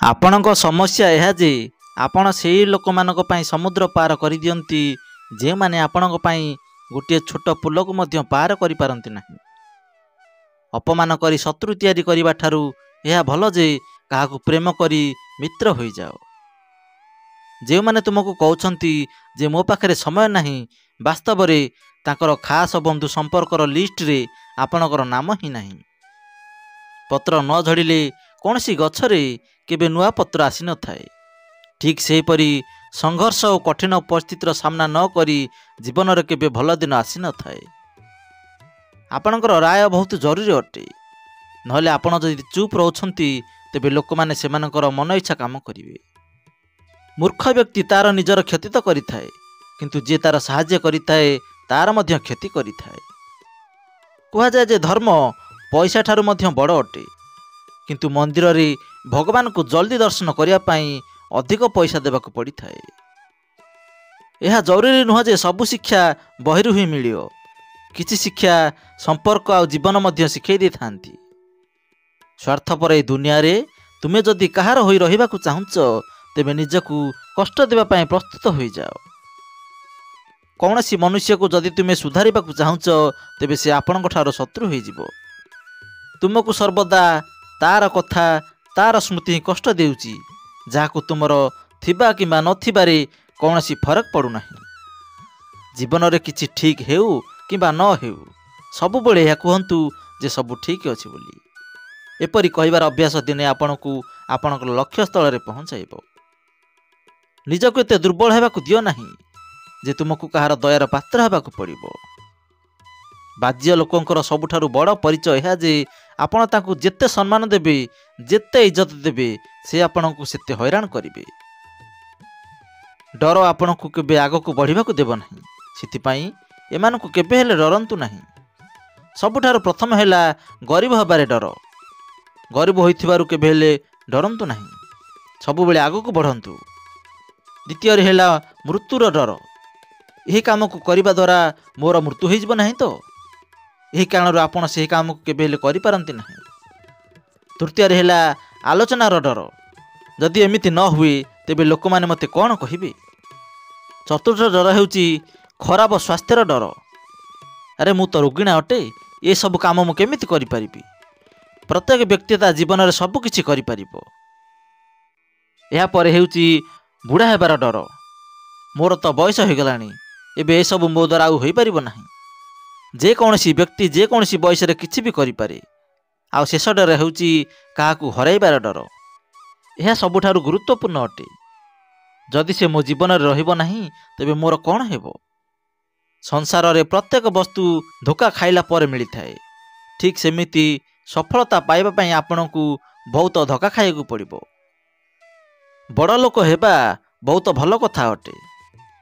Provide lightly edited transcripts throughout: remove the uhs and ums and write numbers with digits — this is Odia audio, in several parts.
ଆପଣଙ୍କ ସମସ୍ୟା ଏହା ଯେ ଆପଣ ସେହି ଲୋକମାନଙ୍କ ପାଇଁ ସମୁଦ୍ର ପାର କରିଦିଅନ୍ତି ଯେଉଁମାନେ ଆପଣଙ୍କ ପାଇଁ ଗୋଟିଏ ଛୋଟ ପୋଲକୁ ମଧ୍ୟ ପାର କରିପାରନ୍ତି ନାହିଁ। ଅପମାନ କରି ଶତ୍ରୁ ତିଆରି କରିବା ଠାରୁ ଏହା ଭଲ ଯେ କାହାକୁ ପ୍ରେମ କରି ମିତ୍ର ହୋଇଯାଅ। ଯେଉଁମାନେ ତୁମକୁ କହୁଛନ୍ତି ଯେ ମୋ ପାଖରେ ସମୟ ନାହିଁ, ବାସ୍ତବରେ ତାଙ୍କର ଖାସ ବନ୍ଧୁ ସମ୍ପର୍କର ଲିଷ୍ଟରେ ଆପଣଙ୍କର ନାମ ହିଁ ନାହିଁ। ପତ୍ର ନ ଝଡ଼ିଲେ କୌଣସି ଗଛରେ କେବେ ନୂଆ ପତ୍ର ଆସିନଥାଏ। ଠିକ୍ ସେହିପରି ସଂଘର୍ଷ ଓ କଠିନ ପରିସ୍ଥିତିର ସାମ୍ନା ନ କରି ଜୀବନରେ କେବେ ଭଲ ଦିନ ଆସିନଥାଏ। ଆପଣଙ୍କର ରାୟ ବହୁତ ଜରୁରୀ ଅଟେ, ନହେଲେ ଆପଣ ଯଦି ଚୁପ୍ ରହୁଛନ୍ତି ତେବେ ଲୋକମାନେ ସେମାନଙ୍କର ମନ ଇଚ୍ଛା କାମ କରିବେ। ମୂର୍ଖ ବ୍ୟକ୍ତି ତା'ର ନିଜର କ୍ଷତି ତ କରିଥାଏ, କିନ୍ତୁ ଯିଏ ତା'ର ସାହାଯ୍ୟ କରିଥାଏ ତା'ର ମଧ୍ୟ କ୍ଷତି କରିଥାଏ। କୁହାଯାଏ ଯେ ଧର୍ମ ପଇସା ଠାରୁ ମଧ୍ୟ ବଡ଼ ଅଟେ, କିନ୍ତୁ ମନ୍ଦିରରେ ଭଗବାନଙ୍କୁ ଜଲ୍ଦି ଦର୍ଶନ କରିବା ପାଇଁ ଅଧିକ ପଇସା ଦେବାକୁ ପଡ଼ିଥାଏ। ଏହା ଜରୁରୀ ନୁହେଁ ଯେ ସବୁ ଶିକ୍ଷା ବହିରୁ ହିଁ ମିଳିବ। କିଛି ଶିକ୍ଷା ସମ୍ପର୍କ ଆଉ ଜୀବନ ମଧ୍ୟ ଶିଖାଇ ଦେଇଥାନ୍ତି। ସ୍ୱାର୍ଥପର ଏହି ଦୁନିଆରେ ତୁମେ ଯଦି କାହାର ହୋଇ ରହିବାକୁ ଚାହୁଁଛ, ତେବେ ନିଜକୁ କଷ୍ଟ ଦେବା ପାଇଁ ପ୍ରସ୍ତୁତ ହୋଇଯାଅ। କୌଣସି ମନୁଷ୍ୟକୁ ଯଦି ତୁମେ ସୁଧାରିବାକୁ ଚାହୁଁଛ, ତେବେ ସେ ଆପଣଙ୍କ ଠାରୁ ଶତ୍ରୁ ହୋଇଯିବ। ତୁମକୁ ସର୍ବଦା ତା'ର କଥା, ତା'ର ସ୍ମୃତି ହିଁ କଷ୍ଟ ଦେଉଛି, ଯାହାକୁ ତୁମର ଥିବା କିମ୍ବା ନଥିବାରେ କୌଣସି ଫରକ ପଡ଼ୁନାହିଁ। ଜୀବନରେ କିଛି ଠିକ୍ ହେଉ କିମ୍ବା ନ ହେଉ, ସବୁବେଳେ ଏହା କୁହନ୍ତୁ ଯେ ସବୁ ଠିକ୍ ଅଛି ବୋଲି। ଏପରି କହିବାର ଅଭ୍ୟାସ ଦିନେ ଆପଣଙ୍କୁ ଆପଣଙ୍କର ଲକ୍ଷ୍ୟସ୍ଥଳରେ ପହଞ୍ଚାଇବ। ନିଜକୁ ଏତେ ଦୁର୍ବଳ ହେବାକୁ ଦିଅ ନାହିଁ ଯେ ତୁମକୁ କାହାର ଦୟାର ପାତ୍ର ହେବାକୁ ପଡ଼ିବ। ବାଜ୍ୟ ଲୋକଙ୍କର ସବୁଠାରୁ ବଡ଼ ପରିଚୟ ଏହା ଯେ ଆପଣ ତାଙ୍କୁ ଯେତେ ସମ୍ମାନ ଦେବେ, ଯେତେ ଇଜ୍ଜତ ଦେବେ, ସେ ଆପଣଙ୍କୁ ସେତେ ହଇରାଣ କରିବେ। ଡର ଆପଣଙ୍କୁ କେବେ ଆଗକୁ ବଢ଼ିବାକୁ ଦେବ ନାହିଁ। ସେଥିପାଇଁ ଏମାନଙ୍କୁ କେବେ ହେଲେ ଡରନ୍ତୁ ନାହିଁ। ସବୁଠାରୁ ପ୍ରଥମ ହେଲା ଗରିବ ହେବାରେ ଡର। ଗରିବ ହୋଇଥିବାରୁ କେବେ ହେଲେ ଡରନ୍ତୁ ନାହିଁ, ସବୁବେଳେ ଆଗକୁ ବଢ଼ନ୍ତୁ। ଦ୍ୱିତୀୟରେ ହେଲା ମୃତ୍ୟୁର ଡର। ଏହି କାମକୁ କରିବା ଦ୍ୱାରା ମୋର ମୃତ୍ୟୁ ହୋଇଯିବ ନାହିଁ ତ? ଏହି କାରଣରୁ ଆପଣ ସେହି କାମକୁ କେବେ ହେଲେ କରିପାରନ୍ତି ନାହିଁ। ତୃତୀୟରେ ହେଲା ଆଲୋଚନାର ଡର। ଯଦି ଏମିତି ନ ହୁଏ ତେବେ ଲୋକମାନେ ମୋତେ କ'ଣ କହିବେ? ଚତୁର୍ଥ ଡର ହେଉଛି ଖରାପ ସ୍ୱାସ୍ଥ୍ୟର ଡର। ଆରେ ମୁଁ ତ ରୋଗିଣା ଅଟେ, ଏସବୁ କାମ ମୁଁ କେମିତି କରିପାରିବି? ପ୍ରତ୍ୟେକ ବ୍ୟକ୍ତି ତା ଜୀବନରେ ସବୁ କିଛି କରିପାରିବ। ଏହାପରେ ହେଉଛି ବୁଢ଼ା ହେବାର ଡର। ମୋର ତ ବୟସ ହୋଇଗଲାଣି, ଏବେ ଏସବୁ ମୋ ଦ୍ୱାରା ଆଉ ହୋଇପାରିବ ନାହିଁ। ଯେକୌଣସି ବ୍ୟକ୍ତି ଯେକୌଣସି ବୟସରେ କିଛି ବି କରିପାରେ। ଆଉ ଶେଷ ଡର ହେଉଛି କାହାକୁ ହରାଇବାର ଡର। ଏହା ସବୁଠାରୁ ଗୁରୁତ୍ୱପୂର୍ଣ୍ଣ ଅଟେ। ଯଦି ସେ ମୋ ଜୀବନରେ ରହିବ ନାହିଁ, ତେବେ ମୋର କ'ଣ ହେବ? ସଂସାରରେ ପ୍ରତ୍ୟେକ ବସ୍ତୁ ଧୋକା ଖାଇଲା ପରେ ମିଳିଥାଏ। ଠିକ୍ ସେମିତି ସଫଳତା ପାଇବା ପାଇଁ ଆପଣଙ୍କୁ ବହୁତ ଧୋକା ଖାଇବାକୁ ପଡ଼ିବ। ବଡ଼ ଲୋକ ହେବା ବହୁତ ଭଲ କଥା ଅଟେ,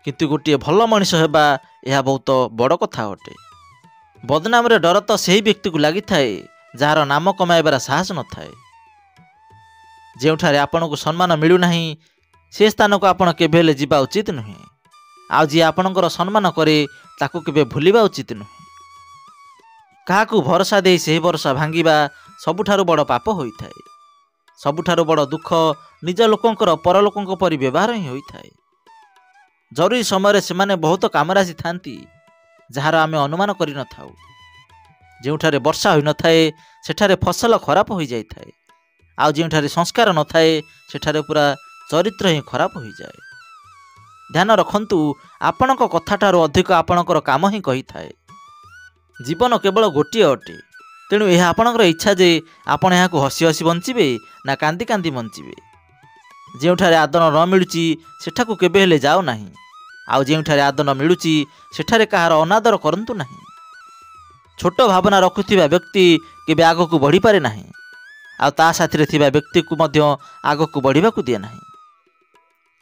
କିନ୍ତୁ ଗୋଟିଏ ଭଲ ମଣିଷ ହେବା ଏହା ବହୁତ ବଡ଼ କଥା ଅଟେ। ବଦନାମରେ ଡର ତ ସେହି ବ୍ୟକ୍ତିକୁ ଲାଗିଥାଏ ଯାହାର ନାମ କମାଇବାର ସାହସ ନଥାଏ। ଯେଉଁଠାରେ ଆପଣଙ୍କୁ ସମ୍ମାନ ମିଳୁନାହିଁ, ସେ ସ୍ଥାନକୁ ଆପଣ କେବେ ହେଲେ ଯିବା ଉଚିତ ନୁହେଁ। ଆଉ ଯିଏ ଆପଣଙ୍କର ସମ୍ମାନ କରେ ତାକୁ କେବେ ଭୁଲିବା ଉଚିତ ନୁହେଁ। କାହାକୁ ଭରସା ଦେଇ ସେହି ଭରସା ଭାଙ୍ଗିବା ସବୁଠାରୁ ବଡ଼ ପାପ ହୋଇଥାଏ। ସବୁଠାରୁ ବଡ଼ ଦୁଃଖ ନିଜ ଲୋକଙ୍କର ପରଲୋକଙ୍କ ପରି ବ୍ୟବହାର ହିଁ ହୋଇଥାଏ। ଜରୁରୀ ସମୟରେ ସେମାନେ ବହୁତ କାମରେ ଆସିଥାନ୍ତି, ଯାହାର ଆମେ ଅନୁମାନ କରିନଥାଉ। ଯେଉଁଠାରେ ବର୍ଷା ହୋଇନଥାଏ ସେଠାରେ ଫସଲ ଖରାପ ହୋଇଯାଇଥାଏ, ଆଉ ଯେଉଁଠାରେ ସଂସ୍କାର ନଥାଏ ସେଠାରେ ପୁରା ଚରିତ୍ର ହିଁ ଖରାପ ହୋଇଯାଏ। ଧ୍ୟାନ ରଖନ୍ତୁ, ଆପଣଙ୍କ କଥାଠାରୁ ଅଧିକ ଆପଣଙ୍କର କାମ ହିଁ କହିଥାଏ। ଜୀବନ କେବଳ ଗୋଟିଏ ଅଟେ, ତେଣୁ ଏହା ଆପଣଙ୍କର ଇଚ୍ଛା ଯେ ଆପଣ ଏହାକୁ ହସି ହସି ବଞ୍ଚିବେ ନା କାନ୍ଦି କାନ୍ଦି ବଞ୍ଚିବେ। ଯେଉଁଠାରେ ଆଦର ନ ମିଳୁଛି ସେଠାକୁ କେବେ ହେଲେ ଯାଅ ନାହିଁ, ଆଉ ଯେଉଁଠାରେ ଆଦର ମିଳୁଛି ସେଠାରେ କାହାର ଅନାଦର କରନ୍ତୁ ନାହିଁ। ଛୋଟ ଭାବନା ରଖୁଥିବା ବ୍ୟକ୍ତି କେବେ ଆଗକୁ ବଢ଼ିପାରେ ନାହିଁ, ଆଉ ତା ସାଥିରେ ଥିବା ବ୍ୟକ୍ତିକୁ ମଧ୍ୟ ଆଗକୁ ବଢ଼ିବାକୁ ଦିଏ ନାହିଁ।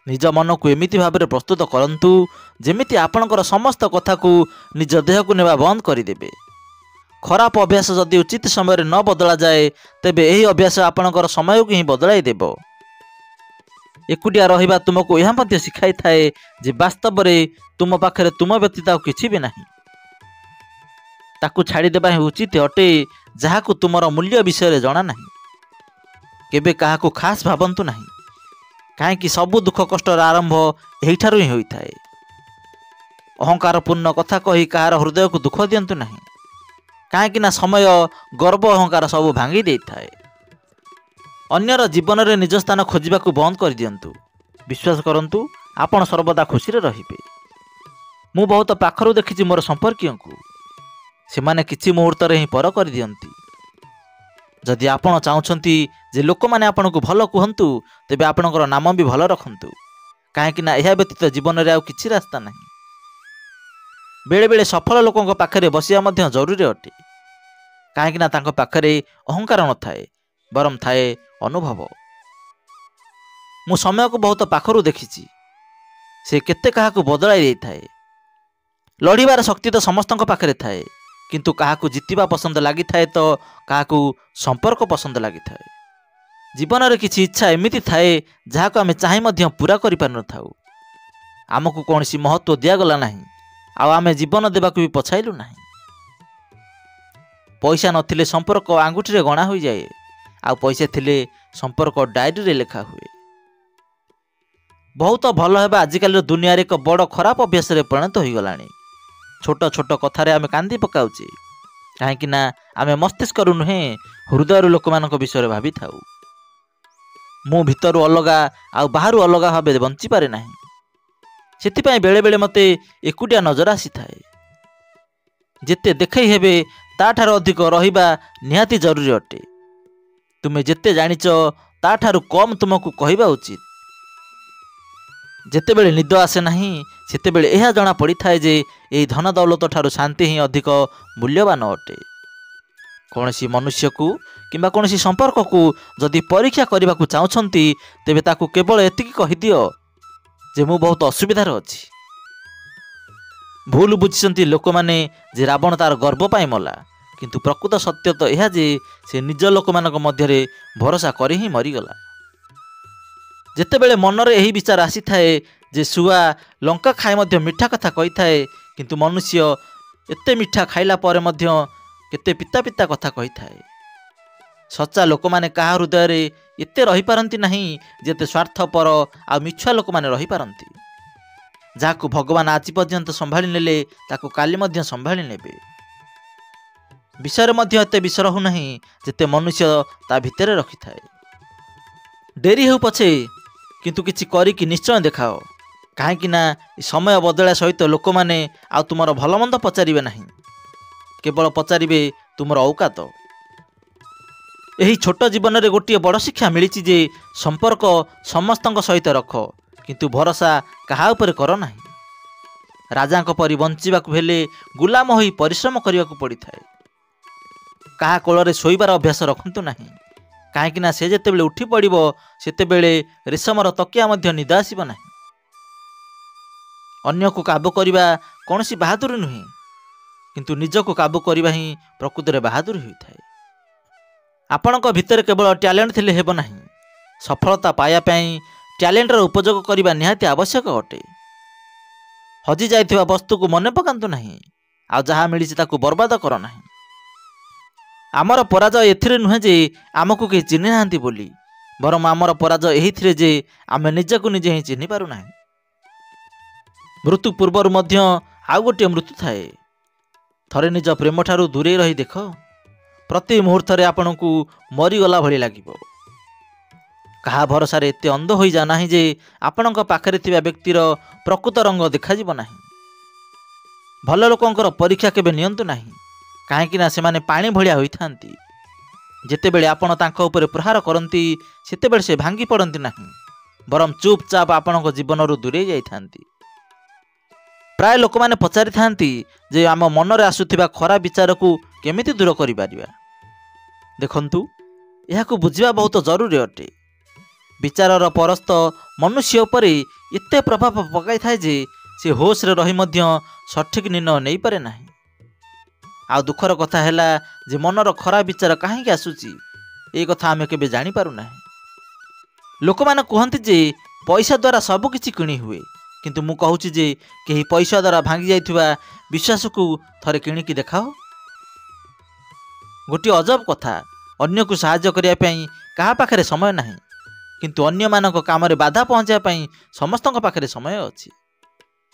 ନିଜ ମନକୁ ଏମିତି ଭାବରେ ପ୍ରସ୍ତୁତ କରନ୍ତୁ ଯେମିତି ଆପଣଙ୍କର ସମସ୍ତ କଥାକୁ ନିଜ ଦେହକୁ ନେବା ବନ୍ଦ କରିଦେବେ। ଖରାପ ଅଭ୍ୟାସ ଯଦି ଉଚିତ ସମୟରେ ନ ବଦଳାଯାଏ, ତେବେ ଏହି ଅଭ୍ୟାସ ଆପଣଙ୍କର ସମୟକୁ ହିଁ ବଦଳାଇ ଦେବ। ଏକୁଟିଆ ରହିବା ତୁମକୁ ଏହା ମଧ୍ୟ ଶିଖାଇଥାଏ ଯେ ବାସ୍ତବରେ ତୁମ ପାଖରେ ତୁମ ବ୍ୟତୀତ ଆଉ କିଛି ବି ନାହିଁ। ତାକୁ ଛାଡ଼ିଦେବା ହିଁ ଉଚିତ ଅଟେ ଯାହାକୁ ତୁମର ମୂଲ୍ୟ ବିଷୟରେ ଜଣା ନାହିଁ। केबे काहाकू खास भावंतु नहीं, कहीं सबु दुख कष्टर आरंभ यहीठारु ही होइथाए। अहंकारपूर्ण कथा कही कहार हृदय को दुख दियंतु नहीं, कहीं समय गर्व अहंकार सब भांगी देइथाए। अन्यर जीवन में निज स्थान खोजा बंद कर दियंतु। विश्वास करंतु आपण सर्वदा खुशी रहिबे। मु बहुत पाखरु देखिछि मोर संपर्कीय को, सेमाने किछि मुहूर्त रे ही पर कर दियंती। जदि आपण चाहुछंती जे लोक माने आपण को भलो कुहंतु, तेबे आपणकर नाम भी भलो रखंतु, काहेकि ना एहा व्यतीत जीवन रे आउ किछि रास्ता नहीं। बेले बेले सफल लोकंक पाखरे बसिया मध्य जरूरी अटे, काहेकि ना तांक पाखरे अहंकार न थाए, बरम थाए अनुभव। मु समय को बहुत पाखरु देखिछि, से केते काहाकू बदलाई देइ थाए। लड़ीबार शक्ति तो समस्तंक पाखरे थाए, किंतु काहाकू जितिबा पसंद लगी थाए तो काहाकू संपर्क पसंद लगी थाए। जीवन में किछि इच्छा एमिति थाए जहाको आमे चाहि मध्य पूरा करि पार न थाउ। आमको कौनसी महत्व दियागला नहीं, आउ आमे जीवन देबाकू भी पछाइलु नहीं। पैसा नथिले संपर्क आंगुठी रे गणा होई जाए, आउ पैसा थिले संपर्क डायरी रे लेखा हुए। बहुत भल हेबा आजिकल दुनिया रे एक बड़ खराब अभ्यास रे परिणत होई गलानी। छोट छोट कथारे आमे कांदी पकाउचे, काहेकि ना आमे मस्तिष्क रु नुहे हृदय रु लोक मानक विषय भावी थाउ। मु भितरु अलगा आउ बाहरु अलगा भाबे बंची पारे नाही। सेतिपाई बेले बेले मते एकुटिया नजर आसी थाए। जेते देखै हेबे ताठार अधिक रहिबा निहाती जरूरी अटे। तुमे जेते जानिच ताठारु कम तुमको कहिबा उचित। जेते बेले निद आसे नहीं, सेते बेले एहा जना पड़ी थाए जे एही धन दौलत ठारू शांति ही अधिक मूल्यवान अटे। कौनसी मनुष्य को किंबा कौनसी संपर्क को जदि परीक्षा करने को चाहती, तेबे ताकू केवल एतिकी कहिदियो जे मु बहुत असुविधार अछि। भूल बुझिसंती लोक माने जे रावण तार गर्व पाई मला, किंतु प्रकृत सत्य तो यह जे से निज लोक मानक मध्यरे भरोसा करी ही मरीगला। जेतेबेले मनरे यही विचार आसी थाए जे सुआ लंका खाए मध्य मिठा कथा कही थाए, किंतु मनुष्य एते मिठा खाइला पर मध्य केते पिता पिता कथा कही थाए। सच्चा लोक माने कहा हृदय रे एते रही पारंती नहीं जेते स्वार्थपर आ मिछुआ लोक माने रही पारंती। जाकू भगवान आज पर्यंत संभाली नेले ताकू काली मध्य संभाली नेबे। विषय मध्य एते विषय रहू नहीं जेते मनुष्य ता भितरे रखी थाए। डेरी हो पछे किंतु किछि करिकी निश्चय देखाओ, काहेकि ना समय बदला सहित लोक माने आ तुमर भलमंद पचारिबे नहीं, केवल पचारिबे तुमर औकात। एही छोट जीवन रे गोटिए बड़ शिक्षा मिलिछि जे संपर्क समस्तंक सहित रख, किंतु भरोसा कहा ऊपर कर नाही। राजांक परि बंचिबाकू हेले गुलाम होई परिश्रम करिबाकू पड़िथाए। कहा कोଳରେ शोइबार अभ्यास रखंतु नाही, काहेकि ना से जेतेबेले उठी पड़िबो सेतेबेले रेशमर तकिया मध्य निद आसीबो नाही। अन्य को काबू करिबा कोनसी बहादुरी नुहे, किंतु निज को काबू करिबा ही प्रकृत रे बहादुरी होइथाए। आपणक भितर केवल टैलेंट थिले हेबो नाही, सफलता पाया पई टैलेंट रो उपयोग करिबा निहाती आवश्यक अटे। हजि जाइथिबा वस्तु को मने पकांतु नाही, आ जहा मिलिछि ताकू बर्बाद कर नाही। आमर पराजय एथिरे नुहे जे आमको के चिन्हि नांती बोली, बरम आमर पराजय एही थिरे जे आमे निजको निजे ही चिन्हि पारु नाही। मृत्यु पूर्वर मध्य आउ गोटे मृत्यु थाए। थरे निज प्रेम ठारू दूरे रही देख, प्रति मुहूर्त रे आपनकू मरीगला भली लागिबो। कहा भरोसा रे एते अंध होई जा नाही जे आपनक पाखरे थिबा व्यक्तिर प्रकृत रंग देखा जिवो नाही। भल लोकंकर परीक्षा केबे नियंतु नाही, काहेकि ना सेमाने पानी भलिया होइथांती। जेतेबेले आपण तांको ऊपर प्रहार करंती सेतेबेले से भांगी पड़ंती नाही, बरम चुपचाप आपणक जीवनरू दूरे जाइथांती। प्राय लोक माने पचारि थांती जे आम मनरे आसुथिबा खराब विचार को केमिति दूर करि पारिबा। देखंतु एहाकू बुझिबा बहुत जरूरी अटे। विचारर परस्त मनुष्य उपरे एते प्रभाव पकाई थाए जे से होश रे रही मध्य सठिक निर्णय नहीं पारे नाही। आ दुखर कथा हैला जे मनर खराब विचार काहेकि आसुची ए कथा आमे केबे जानि पारु नाही। लोक माने कहंती जे पैसा द्वारा सब किछि किणी हुए, किंतु मु कहूची जे केही पैसा द्वारा भांगी जाइथिबा विश्वास को थरे किणिकी देखाओ। गोटे अजब कथा, ଅନ୍ୟକୁ ସାହାଯ୍ୟ କରିବା ପାଇଁ କାହା ପାଖରେ ସମୟ ନାହିଁ, କିନ୍ତୁ ଅନ୍ୟମାନଙ୍କ କାମରେ ବାଧା ପହଞ୍ଚାଇବା ପାଇଁ ସମସ୍ତଙ୍କ ପାଖରେ ସମୟ ଅଛି।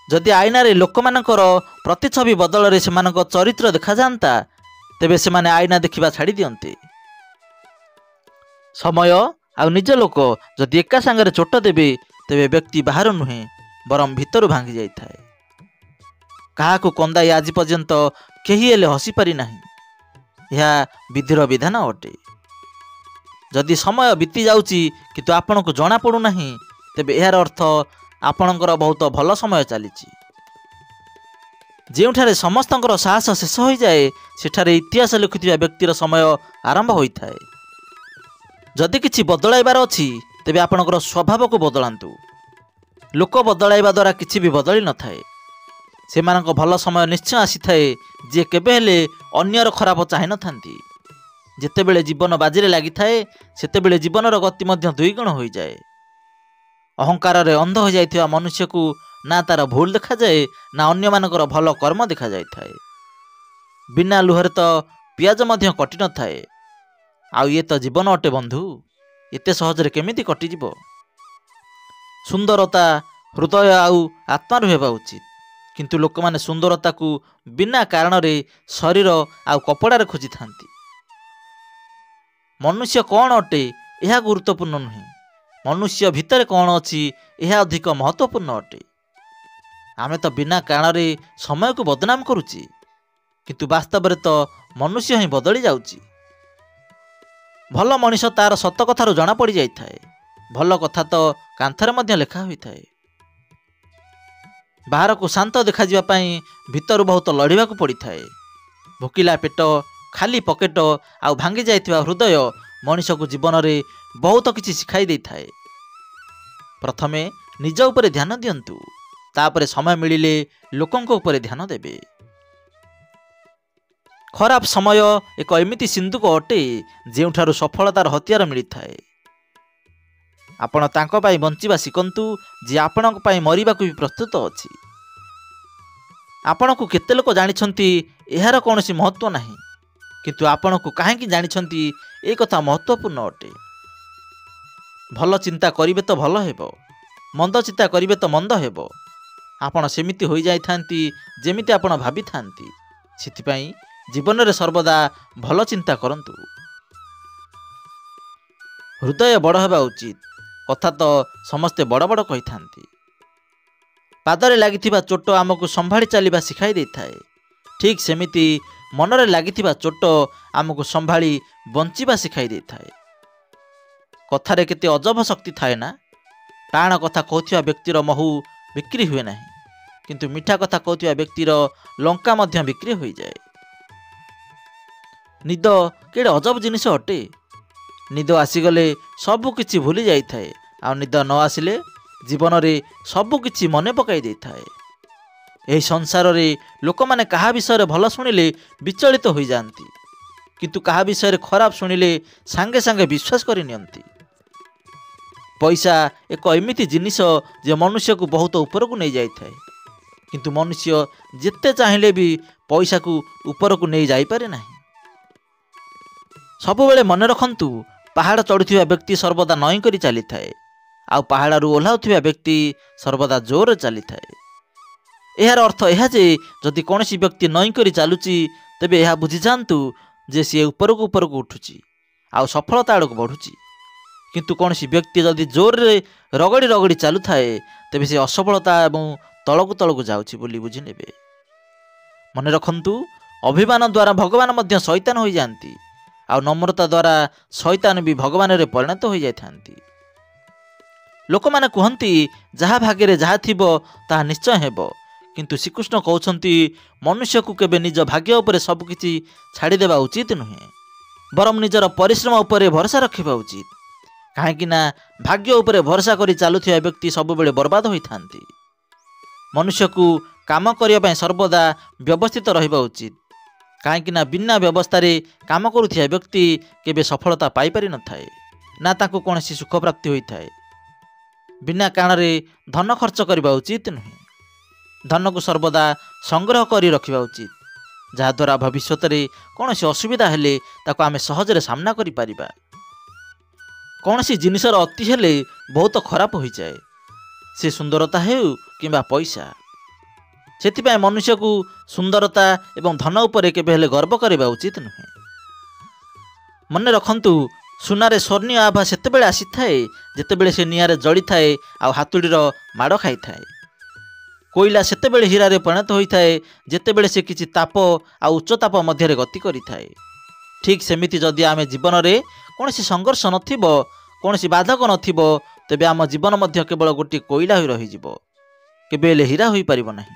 ଯଦି ଆଇନାରେ ଲୋକମାନଙ୍କର ପ୍ରତିଛବି ବଦଳରେ ସେମାନଙ୍କ ଚରିତ୍ର ଦେଖାଯାଆନ୍ତା, ତେବେ ସେମାନେ ଆଇନା ଦେଖିବା ଛାଡ଼ି ଦିଅନ୍ତେ। ସମୟ ଆଉ ନିଜ ଲୋକ ଯଦି ଏକା ସାଙ୍ଗରେ ଚୋଟ ଦେବେ, ତେବେ ବ୍ୟକ୍ତି ବାହାରୁ ନୁହେଁ ବରଂ ଭିତରୁ ଭାଙ୍ଗି ଯାଇଥାଏ। କାହାକୁ କନ୍ଦାଇ ଆଜି ପର୍ଯ୍ୟନ୍ତ କେହି ହେଲେ ହସିପାରି ନାହିଁ। ଏହା ବିଧିର ବିଧାନ ଅଟେ। ଯଦି ସମୟ ବିତି ଯାଉଛି କିନ୍ତୁ ଆପଣଙ୍କୁ ଜଣାପଡ଼ୁନାହିଁ, ତେବେ ଏହାର ଅର୍ଥ ଆପଣଙ୍କର ବହୁତ ଭଲ ସମୟ ଚାଲିଛି। ଯେଉଁଠାରେ ସମସ୍ତଙ୍କର ସାହସ ଶେଷ ହୋଇଯାଏ, ସେଠାରେ ଇତିହାସ ଲେଖୁଥିବା ବ୍ୟକ୍ତିର ସମୟ ଆରମ୍ଭ ହୋଇଥାଏ। ଯଦି କିଛି ବଦଳାଇବାର ଅଛି, ତେବେ ଆପଣଙ୍କର ସ୍ୱଭାବକୁ ବଦଳାନ୍ତୁ। ଲୋକ ବଦଳାଇବା ଦ୍ୱାରା କିଛି ବି ବଦଳି ନଥାଏ। ସେମାନଙ୍କ ଭଲ ସମୟ ନିଶ୍ଚୟ ଆସିଥାଏ, ଯିଏ କେବେ ହେଲେ ଅନ୍ୟର ଖରାପ ଚାହିଁନଥାନ୍ତି। ଯେତେବେଳେ ଜୀବନ ବାଜିରେ ଲାଗିଥାଏ, ସେତେବେଳେ ଜୀବନର ଗତି ମଧ୍ୟ ଦୁଇଗୁଣ ହୋଇଯାଏ। ଅହଙ୍କାରରେ ଅନ୍ଧ ହୋଇଯାଇଥିବା ମନୁଷ୍ୟକୁ ନା ତାର ଭୁଲ ଦେଖାଯାଏ, ନା ଅନ୍ୟମାନଙ୍କର ଭଲ କର୍ମ ଦେଖାଯାଇଥାଏ। ବିନା ଲୁହରେ ତ ପିଆଜ ମଧ୍ୟ କଟି ନଥାଏ। ଆଉ ଇଏ ତ ଜୀବନ ଅଟେ ବନ୍ଧୁ, ଏତେ ସହଜରେ କେମିତି କଟିଯିବ? ସୁନ୍ଦରତା ହୃଦୟ ଆଉ ଆତ୍ମାରୁ ହେବା ଉଚିତ, କିନ୍ତୁ ଲୋକମାନେ ସୁନ୍ଦରତାକୁ ବିନା କାରଣରେ ଶରୀର ଆଉ କପଡ଼ାରେ ଖୋଜିଥାନ୍ତି। ମନୁଷ୍ୟ କ'ଣ ଅଟେ ଏହା ଗୁରୁତ୍ୱପୂର୍ଣ୍ଣ ନୁହେଁ, ମନୁଷ୍ୟ ଭିତରେ କ'ଣ ଅଛି ଏହା ଅଧିକ ମହତ୍ତ୍ୱପୂର୍ଣ୍ଣ ଅଟେ। ଆମେ ତ ବିନା କାରଣରେ ସମୟକୁ ବଦନାମ କରୁଛି, କିନ୍ତୁ ବାସ୍ତବରେ ତ ମନୁଷ୍ୟ ହିଁ ବଦଳି ଯାଉଛି। ଭଲ ମଣିଷ ତାର ସତ କଥାରୁ ଜଣାପଡ଼ି ଯାଇଥାଏ। ଭଲ କଥା ତ କାନ୍ଥରେ ମଧ୍ୟ ଲେଖା ହୋଇଥାଏ। ବାହାରକୁ ଶାନ୍ତ ଦେଖାଯିବା ପାଇଁ ଭିତରୁ ବହୁତ ଲଢ଼ିବାକୁ ପଡ଼ିଥାଏ। ଭୋକିଲା ପେଟ, ଖାଲି ପକେଟ ଆଉ ଭାଙ୍ଗି ଯାଇଥିବା ହୃଦୟ ମଣିଷକୁ ଜୀବନରେ ବହୁତ କିଛି ଶିଖାଇ ଦେଇଥାଏ। ପ୍ରଥମେ ନିଜ ଉପରେ ଧ୍ୟାନ ଦିଅନ୍ତୁ, ତାପରେ ସମୟ ମିଳିଲେ ଲୋକଙ୍କ ଉପରେ ଧ୍ୟାନ ଦେବେ। ଖରାପ ସମୟ ଏକ ଏମିତି ସିନ୍ଦୁକ ଅଟେ, ଯେଉଁଠାରୁ ସଫଳତାର ହତିଆର ମିଳିଥାଏ। ଆପଣ ତାଙ୍କ ପାଇଁ ବଞ୍ଚିବା ଶିଖନ୍ତୁ, ଯିଏ ଆପଣଙ୍କ ପାଇଁ ମରିବାକୁ ବି ପ୍ରସ୍ତୁତ ଅଛି। ଆପଣଙ୍କୁ କେତେ ଲୋକ ଜାଣିଛନ୍ତି ଏହାର କୌଣସି ମହତ୍ତ୍ୱ ନାହିଁ, କିନ୍ତୁ ଆପଣଙ୍କୁ କାହିଁକି ଜାଣିଛନ୍ତି ଏ କଥା ମହତ୍ତ୍ୱପୂର୍ଣ୍ଣ ଅଟେ। ଭଲ ଚିନ୍ତା କରିବେ ତ ଭଲ ହେବ, ମନ୍ଦ ଚିନ୍ତା କରିବେ ତ ମନ୍ଦ ହେବ। ଆପଣ ସେମିତି ହୋଇଯାଇଥାନ୍ତି ଯେମିତି ଆପଣ ଭାବିଥାନ୍ତି। ସେଥିପାଇଁ ଜୀବନରେ ସର୍ବଦା ଭଲ ଚିନ୍ତା କରନ୍ତୁ। ହୃଦୟ ବଡ଼ ହେବା ଉଚିତ, କଥା ତ ସମସ୍ତେ ବଡ଼ ବଡ଼ କହିଥାନ୍ତି। ପାଦରେ ଲାଗିଥିବା ଚୋଟ ଆମକୁ ସମ୍ଭାଳି ଚାଲିବା ଶିଖାଇ ଦେଇଥାଏ। ଠିକ୍ ସେମିତି ମନରେ ଲାଗିଥିବା ଚୋଟ ଆମକୁ ସମ୍ଭାଳି ବଞ୍ଚିବା ଶିଖାଇ ଦେଇଥାଏ। କଥାରେ କେତେ ଅଜବ ଶକ୍ତି ଥାଏ ନା। ଟାଣ କଥା କହୁଥିବା ବ୍ୟକ୍ତିର ମହୁ ବିକ୍ରି ହୁଏ ନାହିଁ, କିନ୍ତୁ ମିଠା କଥା କହୁଥିବା ବ୍ୟକ୍ତିର ଲଙ୍କା ମଧ୍ୟ ବିକ୍ରି ହୋଇଯାଏ। ନିଦ କେଡ଼େ ଅଜବ ଜିନିଷ ଅଟେ। ନିଦ ଆସିଗଲେ ସବୁ କିଛି ଭୁଲି ଯାଇଥାଏ, ଆଉ ନିଦ ନ ଆସିଲେ ଜୀବନରେ ସବୁ କିଛି ମନେ ପକାଇ ଦେଇଥାଏ। ଏହି ସଂସାରରେ ଲୋକମାନେ କାହା ବିଷୟରେ ଭଲ ଶୁଣିଲେ ବିଚଳିତ ହୋଇଯାଆନ୍ତି, କିନ୍ତୁ କାହା ବିଷୟରେ ଖରାପ ଶୁଣିଲେ ସାଙ୍ଗେ ସାଙ୍ଗେ ବିଶ୍ୱାସ କରିନିଅନ୍ତି। ପଇସା ଏକ ଏମିତି ଜିନିଷ ଯେ ମନୁଷ୍ୟକୁ ବହୁତ ଉପରକୁ ନେଇଯାଇଥାଏ, କିନ୍ତୁ ମନୁଷ୍ୟ ଯେତେ ଚାହିଁଲେ ବି ପଇସାକୁ ଉପରକୁ ନେଇ ଯାଇପାରେ ନାହିଁ। ସବୁବେଳେ ମନେ ରଖନ୍ତୁ, ପାହାଡ଼ ଚଢ଼ୁଥିବା ବ୍ୟକ୍ତି ସର୍ବଦା ନଇଁ କରି ଚାଲିଥାଏ, ଆଉ ପାହାଡ଼ରୁ ଓହ୍ଲାଉଥିବା ବ୍ୟକ୍ତି ସର୍ବଦା ଜୋରରେ ଚାଲିଥାଏ। ଏହାର ଅର୍ଥ ଏହା ଯେ ଯଦି କୌଣସି ବ୍ୟକ୍ତି ନଇଁ କରି ଚାଲୁଛି, ତେବେ ଏହା ବୁଝିଯାଆନ୍ତୁ ଯେ ସିଏ ଉପରକୁ ଉପରକୁ ଉଠୁଛି ଆଉ ସଫଳତା ଆଡ଼କୁ ବଢ଼ୁଛି। କିନ୍ତୁ କୌଣସି ବ୍ୟକ୍ତି ଯଦି ଜୋରରେ ରଗଡ଼ି ରଗଡ଼ି ଚାଲୁଥାଏ, ତେବେ ସେ ଅସଫଳତା ଏବଂ ତଳକୁ ତଳକୁ ଯାଉଛି ବୋଲି ବୁଝିନେବେ। ମନେ ରଖନ୍ତୁ, ଅଭିମାନ ଦ୍ୱାରା ଭଗବାନ ମଧ୍ୟ ଶୈତାନ ହୋଇଯାଆନ୍ତି, ଆଉ ନମ୍ରତା ଦ୍ୱାରା ଶୈତାନ ବି ଭଗବାନରେ ପରିଣତ ହୋଇଯାଇଥାନ୍ତି। ଲୋକମାନେ କୁହନ୍ତି ଯାହା ଭାଗ୍ୟରେ ଯାହା ଥିବ ତାହା ନିଶ୍ଚୟ ହେବ, କିନ୍ତୁ ଶ୍ରୀକୃଷ୍ଣ କହୁଛନ୍ତି ମନୁଷ୍ୟକୁ କେବେ ନିଜ ଭାଗ୍ୟ ଉପରେ ସବୁକିଛି ଛାଡ଼ିଦେବା ଉଚିତ ନୁହେଁ, ବରଂ ନିଜର ପରିଶ୍ରମ ଉପରେ ଭରସା ରଖିବା ଉଚିତ। କାହିଁକି ନା ଭାଗ୍ୟ ଉପରେ ଭରସା କରି ଚାଲୁଥିବା ବ୍ୟକ୍ତି ସବୁବେଳେ ବର୍ବାଦ ହୋଇଥାନ୍ତି। ମନୁଷ୍ୟକୁ କାମ କରିବା ପାଇଁ ସର୍ବଦା ବ୍ୟବସ୍ଥିତ ରହିବା ଉଚିତ, କାହିଁକି ନା ବିନା ବ୍ୟବସ୍ଥାରେ କାମ କରୁଥିବା ବ୍ୟକ୍ତି କେବେ ସଫଳତା ପାଇପାରିନଥାଏ, ନା ତାଙ୍କୁ କୌଣସି ସୁଖ ପ୍ରାପ୍ତି ହୋଇଥାଏ। ବିନା କାରଣରେ ଧନ ଖର୍ଚ୍ଚ କରିବା ଉଚିତ ନୁହେଁ। ଧନକୁ ସର୍ବଦା ସଂଗ୍ରହ କରି ରଖିବା ଉଚିତ। ଯାହାଦ୍ୱାରା ଭବିଷ୍ୟତରେ କୌଣସି ଅସୁବିଧା ହେଲେ ତାକୁ ଆମେ ସହଜରେ ସାମ୍ନା କରିପାରିବା। କୌଣସି ଜିନିଷର ଅତି ହେଲେ ବହୁତ ଖରାପ ହୋଇଯାଏ, ସେ ସୁନ୍ଦରତା ହେଉ କିମ୍ବା ପଇସା। ସେଥିପାଇଁ ମନୁଷ୍ୟକୁ ସୁନ୍ଦରତା ଏବଂ ଧନ ଉପରେ କେବେ ହେଲେ ଗର୍ବ କରିବା ଉଚିତ ନୁହେଁ। ମନେ ରଖନ୍ତୁ, ସୁନାରେ ସ୍ୱର୍ଣ୍ଣୀୟ ଆଭା ସେତେବେଳେ ଆସିଥାଏ ଯେତେବେଳେ ସେ ନିଆଁରେ ଜଳିଥାଏ ଆଉ ହାତୁଡ଼ିର ମାଡ଼ ଖାଇଥାଏ। କୋଇଲା ସେତେବେଳେ ହୀରାରେ ପରିଣତ ହୋଇଥାଏ ଯେତେବେଳେ ସେ କିଛି ତାପ ଆଉ ଉଚ୍ଚ ତାପ ମଧ୍ୟରେ ଗତି କରିଥାଏ। ଠିକ୍ ସେମିତି ଯଦି ଆମେ ଜୀବନରେ କୌଣସି ସଂଘର୍ଷ ନଥିବ, କୌଣସି ବାଧକ ନଥିବ, ତେବେ ଆମ ଜୀବନ ମଧ୍ୟ କେବଳ ଗୋଟିଏ କୋଇଲା ହୋଇ ରହିଯିବ, କେବେ ହେଲେ ହୀରା ହୋଇପାରିବ ନାହିଁ।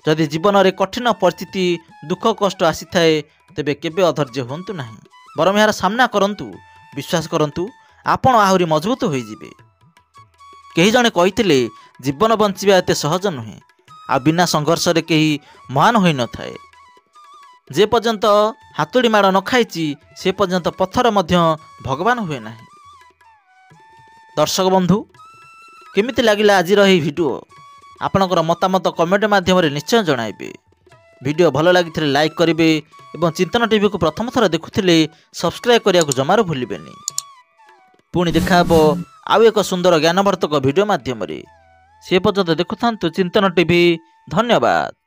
ଯଦି ଜୀବନରେ କଠିନ ପରିସ୍ଥିତି, ଦୁଃଖ କଷ୍ଟ ଆସିଥାଏ, ତେବେ କେବେ ଅଧୈର୍ଯ୍ୟ ହୁଅନ୍ତୁ ନାହିଁ, ବରଂ ଏହାର ସାମ୍ନା କରନ୍ତୁ। ବିଶ୍ୱାସ କରନ୍ତୁ, ଆପଣ ଆହୁରି ମଜବୁତ ହୋଇଯିବେ। କେହି ଜଣେ କହିଥିଲେ, ଜୀବନ ବଞ୍ଚିବା ଏତେ ସହଜ ନୁହେଁ, ଆଉ ବିନା ସଂଘର୍ଷରେ କେହି ମହାନ ହୋଇନଥାଏ। ଯେ ପର୍ଯ୍ୟନ୍ତ ହାତୁଡ଼ି ମାଡ଼ ନ ଖାଇଛି, ସେ ପର୍ଯ୍ୟନ୍ତ ପଥର ମଧ୍ୟ ଭଗବାନ ହୁଏ ନାହିଁ। ଦର୍ଶକ ବନ୍ଧୁ, କେମିତି ଲାଗିଲା ଆଜିର ଏହି ଭିଡ଼ିଓ? ଆପଣଙ୍କର ମତାମତ କମେଣ୍ଟ ମାଧ୍ୟମରେ ନିଶ୍ଚୟ ଜଣାଇବେ। ଭିଡ଼ିଓ ଭଲ ଲାଗିଥିଲେ ଲାଇକ୍ କରିବେ ଏବଂ ଚିନ୍ତନ ଟିଭିକୁ ପ୍ରଥମ ଥର ଦେଖୁଥିଲେ ସବସ୍କ୍ରାଇବ୍ କରିବାକୁ ଜମାରୁ ଭୁଲିବେନି। ପୁଣି ଦେଖାହେବ ଆଉ ଏକ ସୁନ୍ଦର ଜ୍ଞାନବର୍ତ୍ତକ ଭିଡ଼ିଓ ମାଧ୍ୟମରେ। ସେ ପର୍ଯ୍ୟନ୍ତ ଦେଖୁଥାନ୍ତୁ ଚିନ୍ତନ ଟିଭି। ଧନ୍ୟବାଦ।